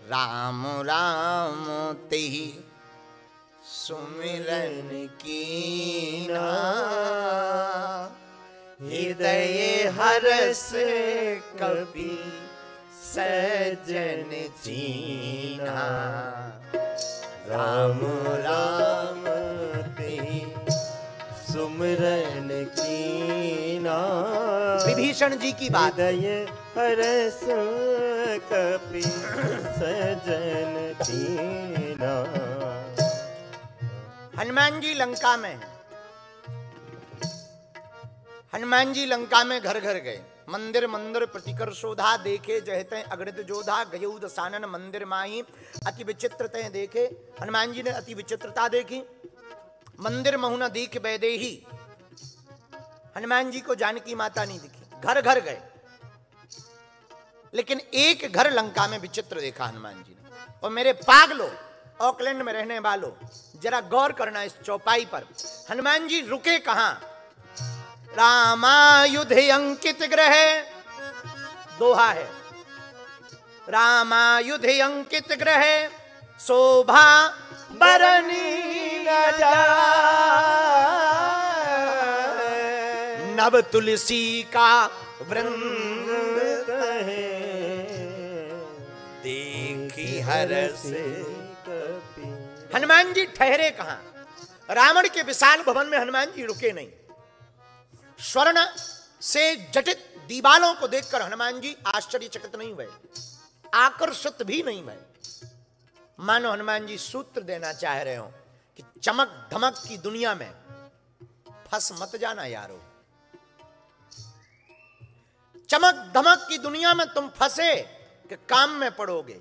राम राम तेहि सुमिरन कीना, हृदय हरस कपि सजन चीना। राम राम तेहि सुमिरन कीना। विभीषण जी की बात। हृदय हरस कपि सजन चीना। हनुमान जी लंका में हैं। हनुमान जी लंका में घर घर गए। मंदिर मंदिर प्रतिकर शोधा, देखे जहते अगणित जोधा, गयऊ दसानन मंदिर माही, अति विचित्र तय देखे। हनुमान जी ने अति विचित्रता देखी। मंदिर महु न दीख बैदेही, हनुमान जी को जानकी माता नहीं दिखी। घर घर गए, लेकिन एक घर लंका में विचित्र देखा हनुमान जी ने। और मेरे पागलों, ऑकलैंड में रहने वालों, जरा गौर करना इस चौपाई पर। हनुमान जी रुके कहां? रामायुध अंकित ग्रह, दोहा है। रामायुध अंकित ग्रह, शोभा बरनी न जाए। नव तुलसी का वृंद है, देखी हरस। हनुमान जी ठहरे कहां? रावण के विशाल भवन में हनुमान जी रुके नहीं। स्वर्ण से जटित दीवालों को देखकर हनुमान जी आश्चर्यचकित नहीं हुए, आकर्षित भी नहीं हुए। मानो हनुमान जी सूत्र देना चाह रहे हो कि चमक धमक की दुनिया में फंस मत जाना यारो। चमक धमक की दुनिया में तुम फंसे कि काम में पड़ोगे।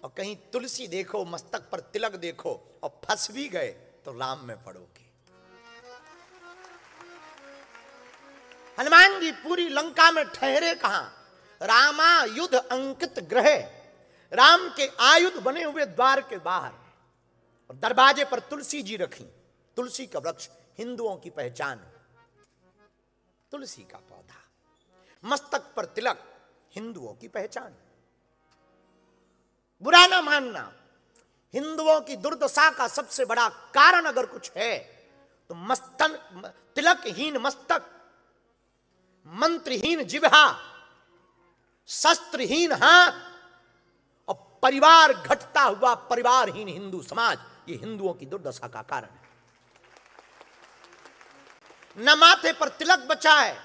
और कहीं तुलसी देखो, मस्तक पर तिलक देखो और फंस भी गए तो राम में पड़ोगे। हनुमान जी पूरी लंका में ठहरे कहां? रामायुध अंकित ग्रह, राम के आयुध बने हुए द्वार के बाहर। और दरवाजे पर तुलसी जी रखी। तुलसी का वृक्ष हिंदुओं की पहचान, तुलसी का पौधा। मस्तक पर तिलक, हिंदुओं की पहचान। बुरा ना मानना, हिंदुओं की दुर्दशा का सबसे बड़ा कारण अगर कुछ है तो मस्तन तिलकहीन मस्तक, मंत्रहीन जिह्वा, शस्त्रहीन हाथ और परिवार घटता हुआ परिवारहीन हिंदू समाज, ये हिंदुओं की दुर्दशा का कारण है। न माथे पर तिलक बचा है,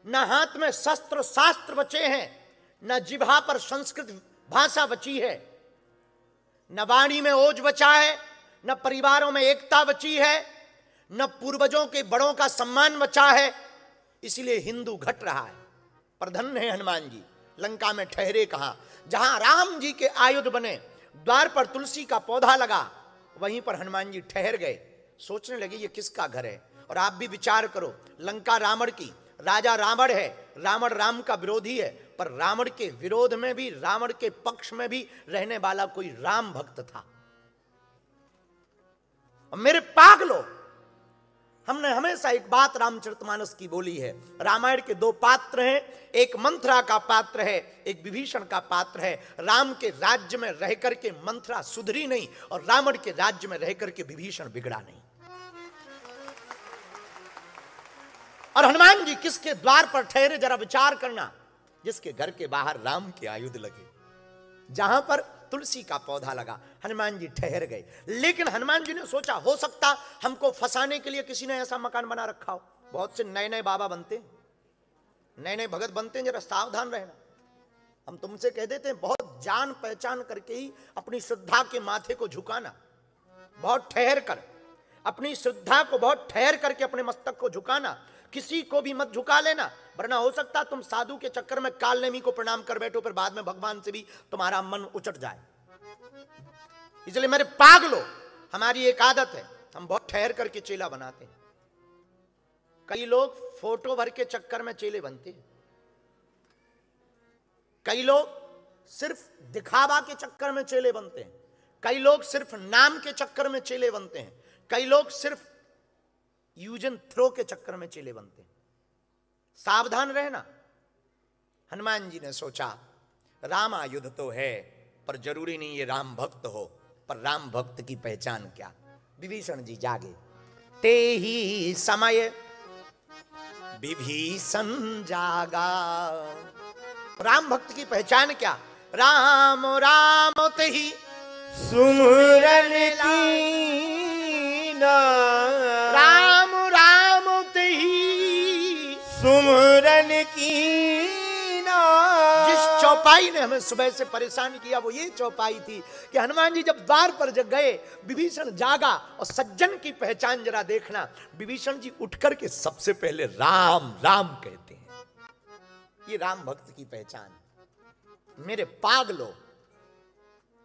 न हाथ में शस्त्र शास्त्र बचे हैं, न जिह्वा पर संस्कृत भाषा बची है, न वाणी में ओज बचा है, न परिवारों में एकता बची है, न पूर्वजों के बड़ों का सम्मान बचा है। इसलिए हिंदू घट रहा है। पर धन्य है हनुमान जी, लंका में ठहरे कहां? जहां राम जी के आयुध बने, द्वार पर तुलसी का पौधा लगा, वहीं पर हनुमान जी ठहर गए। सोचने लगे ये किसका घर है? और आप भी विचार करो, लंका रावण की, राजा रावण है, रावण राम का विरोधी है, पर रावण के विरोध में भी, रावण के पक्ष में भी रहने वाला कोई राम भक्त था। और मेरे पागलों, हमने हमेशा एक बात रामचरितमानस की बोली है। रामायण के दो पात्र हैं, एक मंथरा का पात्र है, एक विभीषण का पात्र है। राम के राज्य में रह करके मंथरा सुधरी नहीं और रावण के राज्य में रह करके विभीषण बिगड़ा नहीं। और हनुमान जी किसके द्वार पर ठहरे? जरा विचार करना। जिसके घर के बाहर राम के आयुध लगे, जहां पर तुलसी का पौधा लगा, हनुमान जी ठहर गए। लेकिन हनुमान जी ने सोचा, हो सकता हमको फंसाने के लिए किसी ने ऐसा मकान बना रखा हो। बहुत से नए नए बाबा बनते हैं, नए नए भगत बनते हैं, जरा सावधान रहना। हम तुमसे कह देते हैं, बहुत जान पहचान करके ही अपनी श्रद्धा के माथे को झुकाना, बहुत ठहर कर अपनी श्रद्धा को, बहुत ठहर करके अपने मस्तक को झुकाना। किसी को भी मत झुका लेना, वरना हो सकता तुम साधु के चक्कर में काल नेमी को प्रणाम कर बैठो, फिर बाद में भगवान से भी तुम्हारा मन उचट जाए। इसलिए मेरे पागलों, हमारी एक आदत है, हम बहुत ठहर करके चेला बनाते हैं। कई लोग फोटो भर के चक्कर में चेले बनते हैं, कई लोग सिर्फ दिखावा के चक्कर में चेले बनते हैं, कई लोग सिर्फ नाम के चक्कर में चेले बनते हैं, कई लोग सिर्फ यूज एंड थ्रो के चक्कर में चेले बनते हैं। सावधान रहना। हनुमान जी ने सोचा, राम आयुध तो है, पर जरूरी नहीं ये राम भक्त हो। पर राम भक्त की पहचान क्या? विभीषण जी जागे, ते ही समय विभीषण जागा। राम भक्त की पहचान क्या? राम राम ते ही सुमरन कीना, राम राम ते ही सुमरन कीना। जिस चौपाई ने हमें सुबह से परेशान किया वो ये चौपाई थी कि हनुमान जी जब द्वार पर जब गए, विभीषण जागा। और सज्जन की पहचान जरा देखना, विभीषण जी उठकर के सबसे पहले राम राम कहते हैं। ये राम भक्त की पहचान है। मेरे पागलो,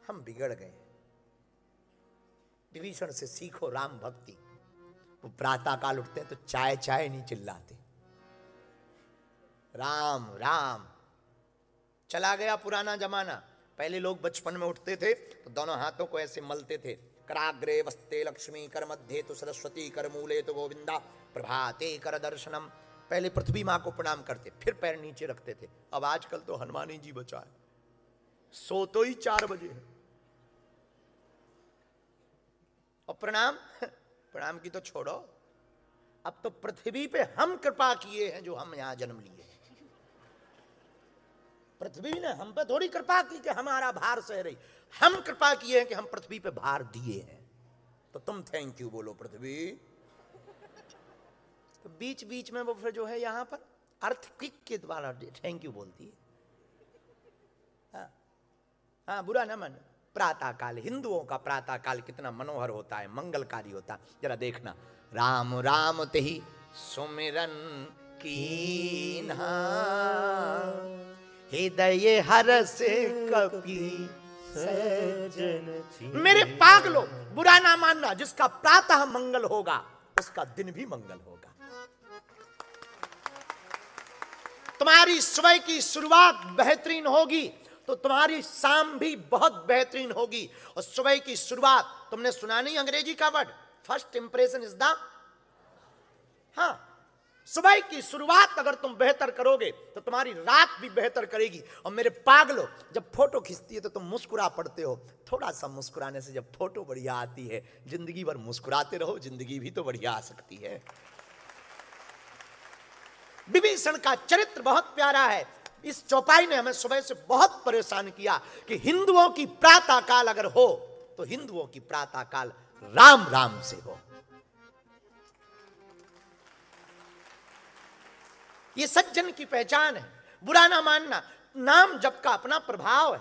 हम बिगड़ गए। विभीषण से सीखो राम भक्ति। वो प्रातः काल उठते हैं तो चाय चाय नहीं चिल्लाते, राम राम। चला गया पुराना जमाना। पहले लोग बचपन में उठते थे तो दोनों हाथों को ऐसे मलते थे, कराग्रे वस्ते लक्ष्मी कर मध्य तो सरस्वती कर मूले तो गोविंदा प्रभाते कर दर्शनम। पहले पृथ्वी माँ को प्रणाम करते, फिर पैर नीचे रखते थे। अब आजकल तो हनुमान जी बचा है, सो तो ही 4 बजे है। और प्रणाम प्रणाम की तो छोड़ो, अब तो पृथ्वी पे हम कृपा किए हैं जो हम यहां जन्म लिए। पृथ्वी ने हम पे थोड़ी कृपा की कि हमारा भार सह रही, हम कृपा किए हैं कि हम पृथ्वी पे भार दिए हैं। तो तुम थैंक यू बोलो पृथ्वी। तो बीच बीच में वो फिर जो है यहां पर अर्थक्विक के द्वारा थैंक यू बोलती है। हाँ हाँ, बुरा ना मानो। प्रातः काल, हिंदुओं का प्रातः काल कितना मनोहर होता है, मंगलकारी होता है। जरा देखना, राम राम ते ही सुमिरन कीन्हा, हृदय हरस कपि सज्जन। मेरे पागलो, बुरा ना मानना, जिसका प्रातः मंगल होगा उसका दिन भी मंगल होगा। तुम्हारी सुबह की शुरुआत बेहतरीन होगी तो तुम्हारी शाम भी बहुत बेहतरीन होगी। और सुबह की शुरुआत, तुमने सुना नहीं अंग्रेजी का word, first impression is the. हाँ, सुबह की शुरुआत अगर तुम बेहतर करोगे तो तुम्हारी रात भी बेहतर करेगी। और मेरे पागलो, जब फोटो खींचती है तो तुम मुस्कुरा पड़ते हो। थोड़ा सा मुस्कुराने से जब फोटो बढ़िया आती है, जिंदगी भर मुस्कुराते रहो, जिंदगी भी तो बढ़िया आ सकती है। विभीषण का चरित्र बहुत प्यारा है। इस चौपाई ने हमें सुबह से बहुत परेशान किया कि हिंदुओं की प्रातः काल अगर हो तो हिंदुओं की प्रातः काल राम राम से हो। ये सज्जन की पहचान है। बुरा ना मानना, नाम जप का अपना प्रभाव है,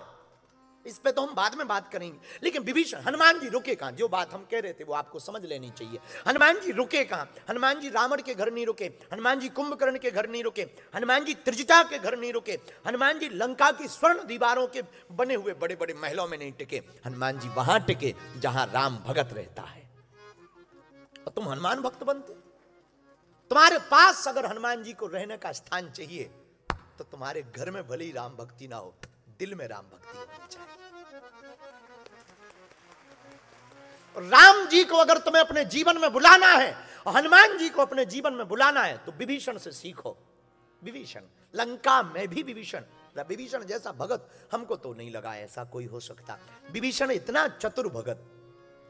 इस पे तो हम बाद में बात करेंगे। लेकिन विभीषण, हनुमान जी रुके कहां? जो बात हम कह रहे थे वो आपको समझ लेनी चाहिए। हनुमान जी रुके कहां? हनुमान जी रावण के घर नहीं रुके, हनुमान जी कुंभकर्ण के घर नहीं रुके, हनुमान जी त्रिजटा के घर नहीं रुके, हनुमान जी लंका की स्वर्ण दीवारों के बने हुए बड़े बड़े महलों में नहीं टिके। हनुमान जी वहां टिके जहां राम भगत रहता है। और तुम हनुमान भक्त बनते? तुम्हारे पास अगर हनुमान जी को रहने का स्थान चाहिए तो तुम्हारे घर में भले ही राम भक्ति ना हो, दिल में राम भक्ति होनी चाहिए। राम जी को अगर तुम्हें अपने जीवन में बुलाना है और हनुमान जी को अपने जीवन में बुलाना है तो विभीषण से सीखो। विभीषण, लंका में भी विभीषण जैसा भगत हमको तो नहीं लगा ऐसा कोई हो सकता। विभीषण इतना चतुर भगत,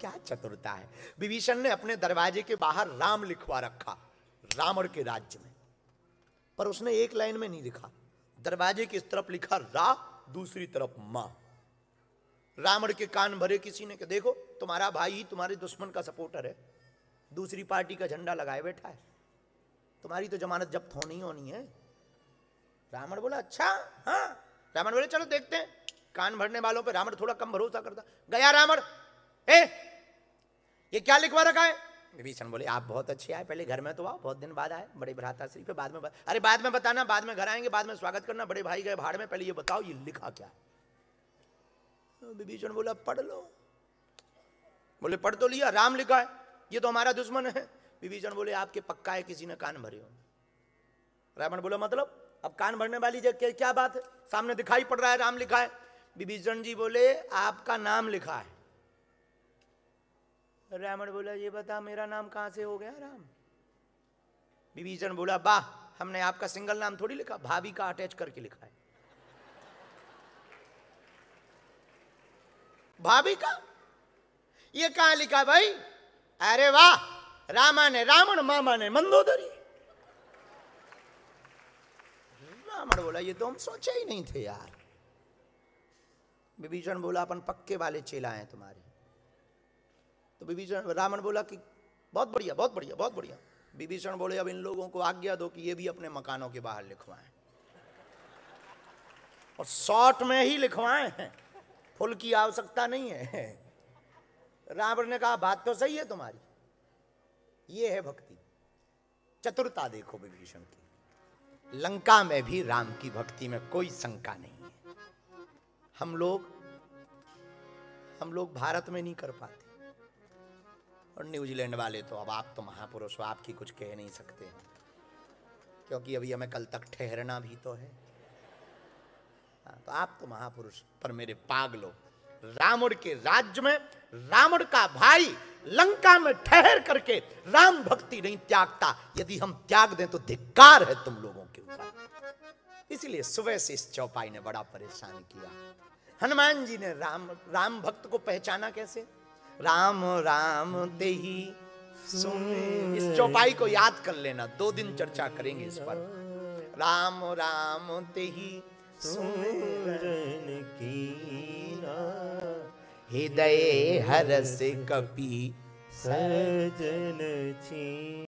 क्या चतुरता है। विभीषण ने अपने दरवाजे के बाहर राम लिखवा रखा, रावण के राज्य में, पर उसने एक लाइन में नहीं लिखा। दरवाजे की इस तरफ लिखा रा, दूसरी तरफ मां। रावण के कान भरे किसी ने कि देखो तुम्हारा भाई ही तुम्हारे दुश्मन का सपोर्टर है, दूसरी पार्टी का झंडा लगाए बैठा है, तुम्हारी तो जमानत जब्त होनी है। रावण बोला अच्छा हाँ। रावण बोले चलो देखते हैं। कान भरने वालों पे रावण थोड़ा कम भरोसा करता। गया रावण, ये क्या लिखवा रखा है? विभीषण बोले आप बहुत अच्छे आए, पहले घर में तो आओ, बहुत दिन बाद आए, बड़े भ्राताश्री पे बाद में अरे बाद में बताना, बाद में घर आएंगे, बाद में स्वागत करना, बड़े भाई गए भाड़ में, पहले ये बताओ ये लिखा क्या है? विभीषण बोला पढ़ लो। बोले पढ़ तो लिया, राम लिखा है, ये तो हमारा दुश्मन है। विभीषण बोले आपके पक्का है किसी ने कान भरे हो। रावण बोला मतलब? अब कान भरने वाली जगह क्या बात है, सामने दिखाई पड़ रहा है राम लिखा है। विभीषण जी बोले आपका नाम लिखा है। रावण बोला ये बता मेरा नाम कहां से हो गया राम? विभीषण बोला वाह, हमने आपका सिंगल नाम थोड़ी लिखा, भाभी का अटैच करके लिखा है। भाभी का ये कहां लिखा भाई? अरे वाह, रामा ने रावण, मामा ने मंदोदरी। रावण बोला ये तो हम सोचे ही नहीं थे यार। विभीषण बोला अपन पक्के वाले चेला हैं तुम्हारे। तो विभीषण रावण बोला कि बहुत बढ़िया बहुत बढ़िया बहुत बढ़िया। विभीषण बोले अब इन लोगों को आज्ञा दो कि ये भी अपने मकानों के बाहर लिखवाएं, और शॉर्ट में ही लिखवाएं हैं, फुल की आवश्यकता नहीं है। रावण ने कहा बात तो सही है तुम्हारी, ये है भक्ति। चतुरता देखो विभीषण की। लंका में भी राम की भक्ति में कोई शंका नहीं है। हम लोग भारत में नहीं कर पाते, और न्यूजीलैंड वाले तो अब आप तो महापुरुष हो, आपकी कुछ कह नहीं सकते, क्योंकि अभी हमें कल तक ठहरना भी तो है। तो आप तो महापुरुष, पर मेरे पागलों, रावण के राज्य में रावण का भाई लंका में ठहर करके राम भक्ति नहीं त्यागता। यदि हम त्याग दें तो धिक्कार है तुम लोगों के ऊपर। इसलिए सुबह से इस चौपाई ने बड़ा परेशान किया। हनुमान जी ने राम भक्त को पहचाना कैसे? राम राम देहि सुन। इस चौपाई को याद कर लेना, 2 दिन चर्चा करेंगे इस पर। राम राम देहि सुमिरन कीना, हृदय हरस कपि सजन छी।